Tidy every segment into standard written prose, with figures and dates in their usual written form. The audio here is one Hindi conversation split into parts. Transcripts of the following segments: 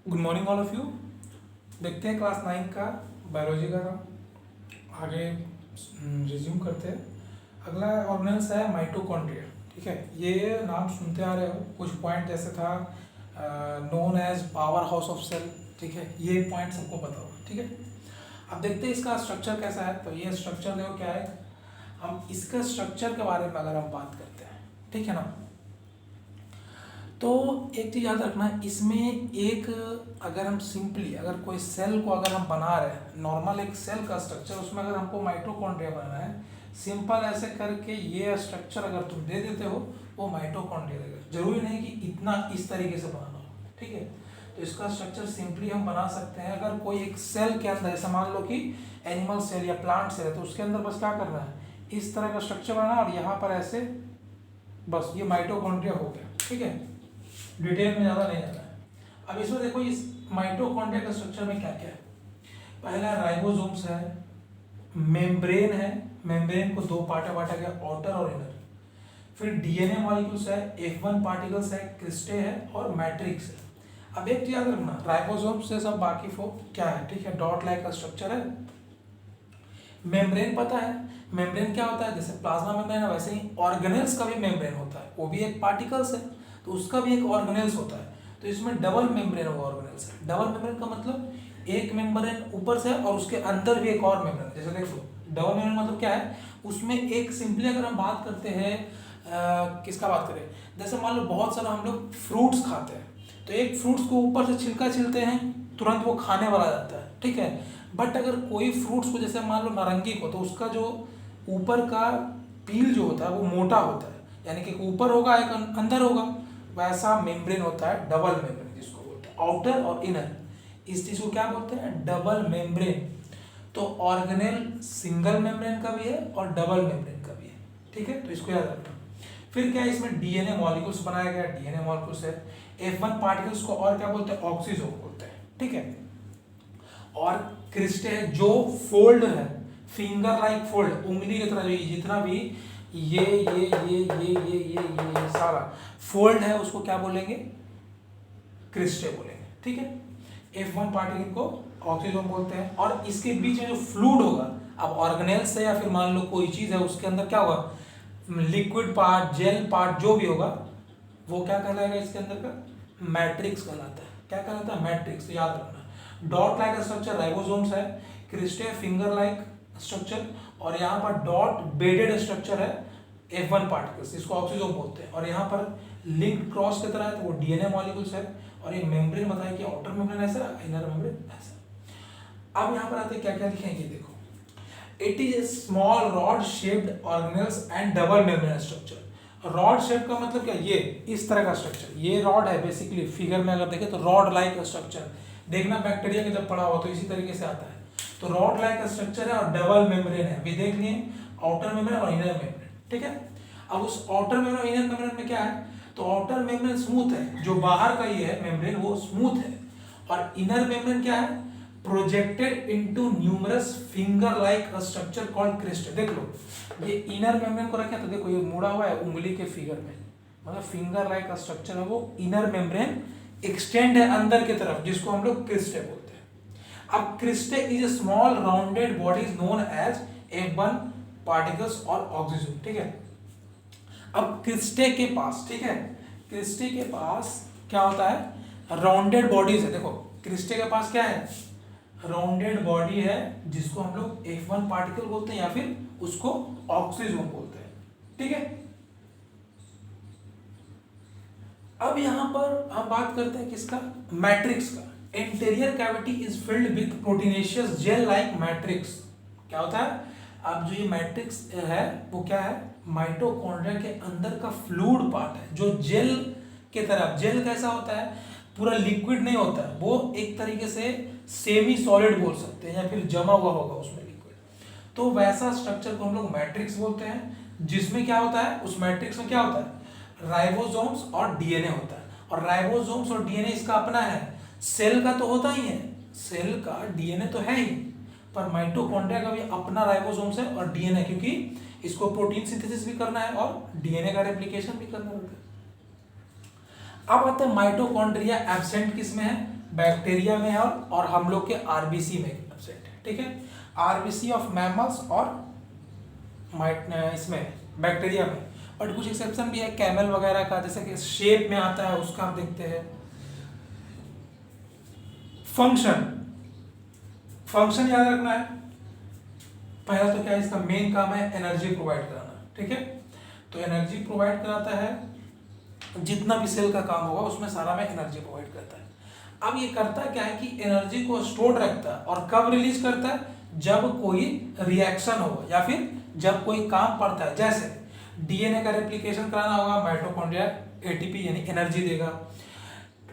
Good morning all of you. देखते हैं क्लास 9 का बायोलॉजी का काम आगे रिज्यूम करते हैं। अगला ऑर्गेनेल्स है माइटोकॉन्ड्रिया। ठीक है, ये नाम सुनते आ रहे हो। कुछ पॉइंट जैसे था known as powerhouse of cell. ठीक है, ये पॉइंट सबको पता होगा। ठीक है, अब देखते हैं इसका स्ट्रक्चर कैसा है। तो ये स्ट्रक्चर देखो क्या है। हम इसका स्ट्रक्चर के बारे में अगर हम बात करते हैं, ठीक है ना, तो एक चीज़ याद रखना है इसमें। एक अगर हम सिंपली अगर कोई सेल को अगर हम बना रहे हैं, नॉर्मल एक सेल का स्ट्रक्चर, उसमें अगर हमको माइटोकॉन्ड्रिया बनाना है, सिंपल ऐसे करके ये स्ट्रक्चर अगर तुम दे देते हो वो माइटोकॉन्ड्रिया देगा। जरूरी नहीं कि इतना इस तरीके से बनाना हो। ठीक है, तो इसका स्ट्रक्चर सिंपली हम बना सकते हैं। अगर कोई एक सेल के अंदर, जैसे मान लो कि एनिमल सेल या प्लांट सेल है, तो उसके अंदर बस क्या करना है, इस तरह का स्ट्रक्चर बनाना और यहाँ पर ऐसे, बस ये माइटोकॉन्ड्रिया हो गया। ठीक है, डिटेल में ज़्यादा नहीं जाना है। अब इसमें देखो इस माइटोकॉन्ड्रिया के स्ट्रक्चर में क्या क्या है। पहला राइबोसोम्स है, मेम्ब्रेन है, मेम्ब्रेन को दो पार्ट बांटा गया, आउटर और इनर। फिर डीएनए मॉलिक्यूल्स है, F1 पार्टिकल्स है, क्रिस्टे है और मैट्रिक्स है। अब एक चीज याद रखना, राइबोसोम्स से सब वाकिफ हो क्या है। ठीक है, डॉट लाइक का स्ट्रक्चर है। मेम्ब्रेन पता है, मेम्ब्रेन क्या होता है, जैसे प्लाज्मा मेम्ब्रेन है वैसे ही ऑर्गेनेल्स का भी मेम्ब्रेन होता है, वो भी एक पार्टिकल्स है, तो उसका भी एक ऑर्गेनेल्स होता है। तो इसमें डबल मेम्ब्रेन होगा ऑर्गेनेल्स है। डबल मेम्ब्रेन का मतलब एक मेम्ब्रेन ऊपर से और उसके अंदर भी एक और मेम्ब्रेन। जैसे देख लो डबल मेम्ब्रेन मतलब क्या है, उसमें एक सिंपली अगर हम बात करते हैं किसका बात करें, जैसे मान लो बहुत सारा हम लोग फ्रूट्स खाते हैं, तो एक फ्रूट्स को ऊपर से छिलका छिलते हैं, तुरंत वो खाने वाला जाता है। ठीक है, बट अगर कोई फ्रूट्स को, जैसे मान लो नारंगी को, तो उसका जो ऊपर का पील जो होता है वो मोटा होता है, यानी कि ऊपर होगा एक अंदर होगा। वैसा मेम्ब्रेन होता है डबल मेम्ब्रेन, जिसको बोलते हैं आउटर और इनर। इस चीज को क्या बोलते हैं, डबल मेम्ब्रेन। तो ऑर्गेनेल सिंगल मेम्ब्रेन का भी है और डबल मेम्ब्रेन का भी है। ठीक है, तो इसको याद रखना। फिर क्या है, इसमें डीएनए मॉलिक्यूल्स बनाया गया, डीएनए मॉलिक्यूल्स है। F1 पार्टिकल्स को और क्या बोलते हैं, ऑक्सीजोम बोलते हैं। ठीक है, और क्रिस्टे है जो फोल्ड है, फिंगर लाइक फोल्ड, उंगली की तरह, जो जितना भी ये सारा फोल्ड है उसको क्या बोलेंगे, क्रिस्टे बोलेंगे। ठीक है, F1 पार्टिकल को ऑक्सीजोम बोलते हैं। और इसके बीच में जो फ्लूइड होगा, अब ऑर्गेनेल्स है या फिर मान लो कोई चीज है, उसके अंदर क्या होगा, लिक्विड पार्ट, जेल पार्ट जो भी होगा, वो क्या कहलाएगा, इसके अंदर का मैट्रिक्स कहलाता है। क्या कहलाता है, मैट्रिक्स। याद रखना, डॉट लाइक स्ट्रक्चर राइबोसोम्स है, क्रिस्टे फिंगर लाइक स्ट्रक्चर, और यहाँ पर डॉट बेडेड स्ट्रक्चर है F1 पार्टिकल्स, इसको ऑक्सीजोम बोलते हैं। और यहाँ पर लिंक्ड क्रॉस की तरह है, तो वो डीएनए मॉलिक्यूल्स है। और ये मेम्ब्रेन बताया कि आउटर मेम्ब्रेन ऐसा, इनर मेम्ब्रेन ऐसा। अब यहाँ पर आते हैं क्या क्या लिखेंगे, देखो it is a small rod shaped organelles and double membrane structure. Rod shape का मतलब क्या, ये इस तरह का स्ट्रक्चर, ये रॉड है बेसिकली। फिगर में अगर देखें तो रॉड लाइक स्ट्रक्चर, देखना बैक्टीरिया के जब पढ़ा हो तो इसी तरीके से आता है। तो रॉड लाइक स्ट्रक्चर है और डबल मेम्ब्रेन है, अभी देख लिए आउटर मेम्ब्रेन और इनर मेम्ब्रेन। ठीक है, अब उस आउटर मेम्ब्रेन और इनर मेम्ब्रेन में क्या है, तो आउटर मेम्ब्रेन स्मूथ है, जो बाहर का ये है मेम्ब्रेन वो स्मूथ है। और इनर मेम्ब्रेन क्या है, projected into numerous finger like structure called cristae. देख लो ये इनर मेम्ब्रेन को रखे तो देखो ये मुड़ा हुआ है उंगली के फिगर में, मतलब फिंगर लाइक स्ट्रक्चर है वो इनर मेम्ब्रेन, एक्सटेंड है अंदर की तरफ, जिसको हम लोग क्रिस्टे बोलते हैं। अब cristae is a small rounded body known as F1 particles और ऑक्सीजन। ठीक है, अब क्रिस्टे के पास, ठीक है, क्रिस्टे के पास क्या होता है, राउंडेड बॉडीज है। देखो क्रिस्टे के पास क्या है, राउंडेड बॉडी है, जिसको हम लोग F1 पार्टिकल बोलते हैं या फिर उसको ऑक्सीजोम बोलते हैं। ठीक है, अब यहां पर हम बात करते हैं किसका, मैट्रिक्स का। Interior cavity is filled with proteinaceous gel like matrix. क्या होता है, अब जो ये मैट्रिक्स है वो क्या है, माइटोकॉन्ड्रिया के अंदर का फ्लूइड पार्ट है, जो जेल के तरह। जेल कैसा होता है, पूरा लिक्विड नहीं होता है, वो एक तरीके से सेमी सॉलिड बोल सकते हैं, या फिर जमा हुआ होगा उसमें लिक्विड। तो वैसा स्ट्रक्चर को हम लोग मैट्रिक्स बोलते हैं, जिसमें क्या होता है, उस मैट्रिक्स में क्या होता है, राइबोसोम्स और डीएनए होता है। और राइबोसोम्स और डीएनए इसका अपना है, सेल का तो होता ही है, सेल का डीएनए तो है ही, पर माइटोकॉन्ड्रिया का भी अपना राइबोसोम्स है और डीएनए, क्योंकि इसको प्रोटीन सिंथेसिस भी करना है और डीएनए का रेप्लिकेशन भी करना होता है। अब आते हैं माइटोकॉन्ड्रिया एब्सेंट किस में है, बैक्टीरिया में है और हम लोग के आरबीसी में एब्सेंट है, ठीक है। आरबीसी ऑफ मैमल्स और इसमें बैक्टीरिया में, बट कुछ एक्सेप्शन भी है कैमल वगैरह का, जैसे कि शेप में आता है उसका हम देखते हैं। फंक्शन याद रखना है। पहला तो क्या है, इसका मेन काम है एनर्जी प्रोवाइड कराना, ठीक है। तो एनर्जी प्रोवाइड कराता है, जितना भी सेल का काम होगा उसमें सारा में एनर्जी प्रोवाइड करता है। अब ये करता क्या है कि एनर्जी को स्टोर रखता है, और कब रिलीज करता है, जब कोई रिएक्शन हो या फिर जब कोई काम पड़ता है। जैसे डीएनए का रेप्लिकेशन कराना होगा, माइटोकॉन्ड्रिया एटीपी यानी एनर्जी देगा।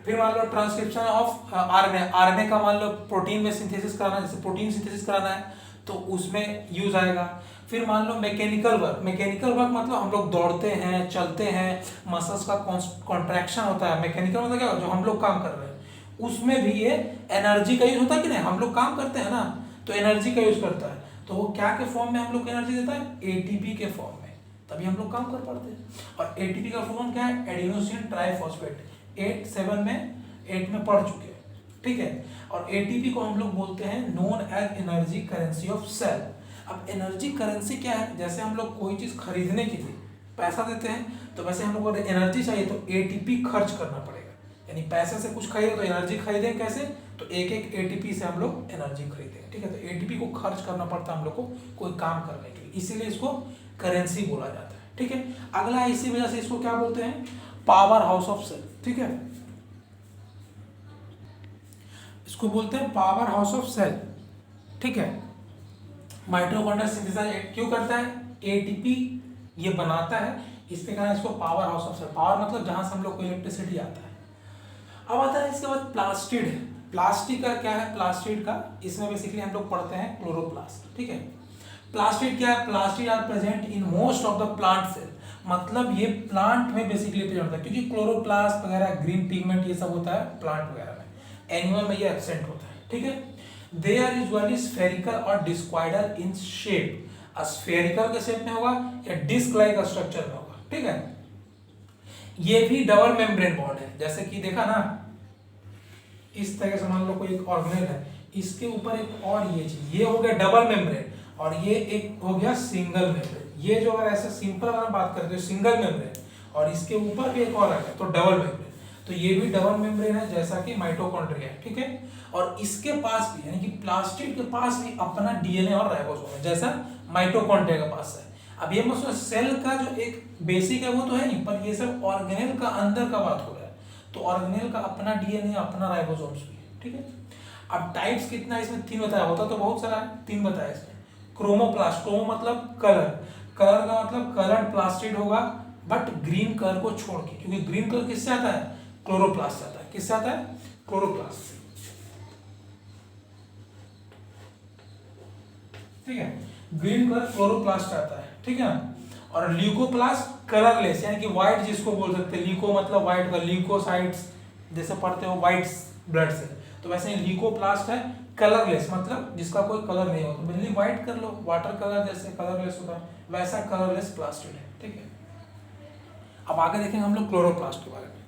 फिर मान लो ट्रांसक्रिप्शन ऑफ आरएनए, आरएनए का मान लो प्रोटीन में सिंथेसिस कराना, जैसे प्रोटीन सिंथेसिस कराना है तो उसमें यूज आएगा। फिर मान लो मैकेनिकल वर्क मतलब हम लोग दौड़ते हैं, चलते हैं, मसल्स का कॉन्ट्रैक्शन होता है। मैकेनिकल मतलब क्या, जो हम लोग काम कर रहे हैं उसमें भी ये एनर्जी का यूज होता है कि नहीं, हम लोग काम करते हैं ना, तो एनर्जी का यूज करता है। तो वो क्या के फॉर्म में हम लोग को एनर्जी देता है, एटीपी के फॉर्म में, तभी हम लोग काम कर पाते हैं। और एटीपी का फॉर्म क्या है, एडिनोसिन ट्राइफॉस्फेट, 8 में पढ़ चुके हैं, ठीक है। और एटीपी को हम लोग बोलते हैं known as energy currency of cell. अब एनर्जी करेंसी क्या है, जैसे हम लोग कोई चीज खरीदने के लिए पैसा देते हैं, तो वैसे हम लोग को एनर्जी चाहिए तो एटीपी खर्च करना पड़ेगा, यानी पैसे से कुछ खरीदे तो एनर्जी खरीदें कैसे, तो एक एटीपी से हम लोग एनर्जी खरीदेंगे, ठीक है। तो एटीपी को खर्च करना पड़ता है हम लोग को कोई काम करने के लिए, इसीलिए इसको करेंसी बोला जाता है, ठीक है। अगला है, इसी वजह से इसको क्या बोलते हैं, पावर हाउस ऑफ सेल, ठीक है। इसको बोलते हैं पावर हाउस ऑफ सेल, ठीक है। माइटोकॉन्ड्रिया सिंथेसाइज क्यों करता है, एटीपी ये बनाता है, इसके कारण इसको powerhouse of cell, power मतलब जहां से हम लोग को इलेक्ट्रिसिटी आता है। अब आता है इसके बाद प्लास्टिड। प्लास्टिक का क्या है, प्लास्टिड का इसमें बेसिकली हम लोग पढ़ते हैं क्लोरोप्लास्ट, ठीक है। प्लास्टिड क्या है, plastid are present in most of the plant cell, मतलब ये प्लांट में बेसिकली प्रेजेंट होता है, क्योंकि क्लोरोप्लास्ट वगैरह ग्रीन पिगमेंट ये सब होता है प्लांट वगैरह में, एनिमल में ये एब्सेंट होता है, ठीक है। दे आर यूजुअली स्फेरिकल और डिस्क्वाइडल इन शेप, स्फेरिकल के शेप में होगा या डिस्क लाइक स्ट्रक्चर में होगा, ठीक है। ये भी डबल मेम्ब्रेन बॉन्ड है, जैसे कि देखा ना, इस तरह से मान लो कोई एक ऑर्गेनेल है, इसके ऊपर एक और ये चीज, ये हो गया डबल मेम्ब्रेन, और ये एक हो गया सिंगल मेम्ब्रेन। ये जो अगर ऐसे सिंपल अगर बात करें तो सिंगल मेम्ब्रेन, और इसके ऊपर भी एक और आ गया तो डबल मेम्ब्रेन। तो ये भी डबल मेम्ब्रेन है जैसा कि माइटोकॉन्ड्रिया है, ठीक है। और इसके पास भी यानी कि प्लास्टिड के पास भी अपना डीएनए और राइबोसोम है, जैसा माइटोकॉन्ड्रिया के पास है। अब ये मतलब सेल का जो एक बेसिक है वो तो है नहीं, पर ये सब ऑर्गेनेल का अंदर का बात हो रहा है, तो ऑर्गेनेल का अपना डीएनए, अपना राइबोसोम्स भी है, ठीक है। अब टाइप्स कितना इसमें 3 बताया, होता तो बहुत सारा है, 3 बताया इसमें। क्रोमोप्लास्ट, क्रोमो मतलब कलर, कलर का मतलब कलर्ड प्लास्टिड होगा, बट ग्रीन कलर को छोड़ के, क्योंकि ग्रीन कलर किससे आता है, क्लोरोप्लास्ट से आता है। किससे आता है, क्लोरोप्लास्ट से, ठीक है। ग्रीन कलर क्लोरोप्लास्ट आता है, ठीक है। और ल्यूकोप्लास्ट कलरलेस, यानी कि व्हाइट जिसको बोल सकते हैं, ल्यूको मतलब व्हाइट का, ल्यूकोसाइट्स जैसे पढ़ते हो व्हाइट ब्लड से, तो वैसे ल्यूकोप्लास्ट है कलरलेस, मतलब जिसका कोई कलर नहीं होता, मेनली व्हाइट कर लो, वाटर कलर जैसे कलरलेस होता है, वैसा कलरलेस प्लास्टिड है, ठीक है। अब आगे देखेंगे हम लोग क्लोरोप्लास्ट के बारे में।